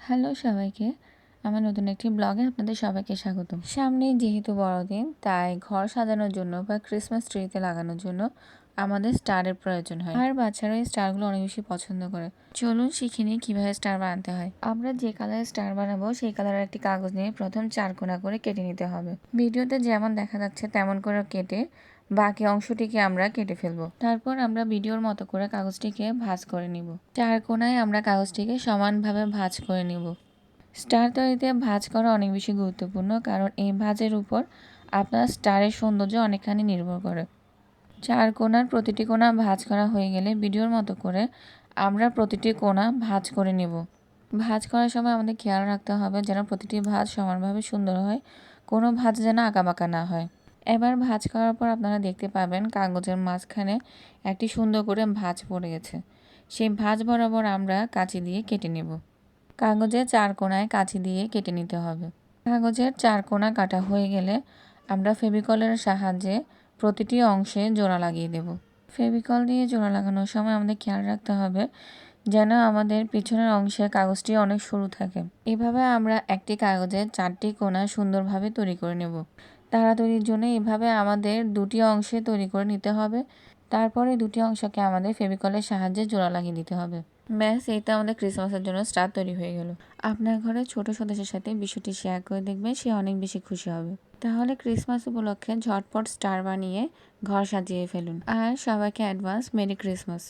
Hello সবাইকে, আমার নতুন একটি ব্লগে আপনাদের সবাইকে স্বাগতম। সামনে যেহেতু বড়দিন, তাই ঘর সাজানোর জন্য বা ক্রিসমাস ট্রিতে লাগানোর জন্য আমাদের স্টারের প্রয়োজন হয়। আর বাচ্চারা এই স্টারগুলো অনেক বেশি পছন্দ করে। চলুন শিখে নিই কীভাবে স্টার বানাতে হয়। আমরা যে কালারের স্টার বানাবো সেই কালারের একটি কাগজ নিয়ে প্রথম 4 কোণা করে কেটে নিতে হবে। ভিডিওতে যেমন দেখা যাচ্ছে তেমন করে কেটে বাকি অংশটিকে আমরা কেটে ফেলবো। তারপর আমরা ভিডিওর মতো করে কাগজটিকে ভাঁজ করে নিব। 4 কোণায় আমরা কাগজটিকে সমানভাবে ভাঁজ করে নিব। স্টার তৈরিতে ভাঁজ করা অনেক বেশি গুরুত্বপূর্ণ, কারণ এই ভাঁজের উপর আপনার স্টারের সৌন্দর্য অনেকখানি নির্ভর করে। 4 কোণার প্রতিটি কোণা ভাঁজ করা হয়ে গেলে ভিডিওর মতো করে আমরা প্রতিটি কোণা ভাঁজ করে নেব। ভাঁজ করার সময় আমাদের খেয়াল রাখতে হবে যেন প্রতিটি ভাঁজ সমানভাবে সুন্দর হয়, কোনো ভাঁজ যেন আঁকাবাঁকা না হয়। এবার ভাঁজ করার পর আপনারা দেখতে পাবেন কাগজের মাঝখানে একটি সুন্দর করে ভাঁজ পড়ে গেছে। সেই ভাঁজ বরাবর আমরা কাঁচি দিয়ে কেটে নেব। কাগজের 4 কোণায় কাঁচি দিয়ে কেটে নিতে হবে। কাগজের 4 কোণা কাটা হয়ে গেলে আমরা ফেভিকলের সাহায্যে প্রতিটি অংশে জোড়া লাগিয়ে দেব। ফেভিকল দিয়ে জোড়া লাগানোর সময় আমাদের খেয়াল রাখতে হবে যেন আমাদের পিছনের অংশের কাগজটি অনেক সরু থাকে। এভাবে আমরা একটি কাগজের 4টি কোণা সুন্দরভাবে তৈরি করে নেব। তাড়াতাড়ির জন্য এভাবে আমাদের 2টি অংশে তৈরি করে নিতে হবে। তারপরে 2টি অংশকে আমাদের ফেভিকলের সাহায্যে জোড়া লাগিয়ে দিতে হবে। ব্যাস, এই তো আমাদের ক্রিসমাসের জন্য স্টার তৈরি হয়ে গেল। আপনার ঘরে ছোট সদস্যের সাথে বিষয়টি শেয়ার করে দেখবেন, সে অনেক বেশি খুশি হবে। তাহলে ক্রিসমাস উপলক্ষে ঝটপট স্টার বানিয়ে ঘর সাজিয়ে ফেলুন। আর সবাইকে অ্যাডভান্স মেরি ক্রিসমাস।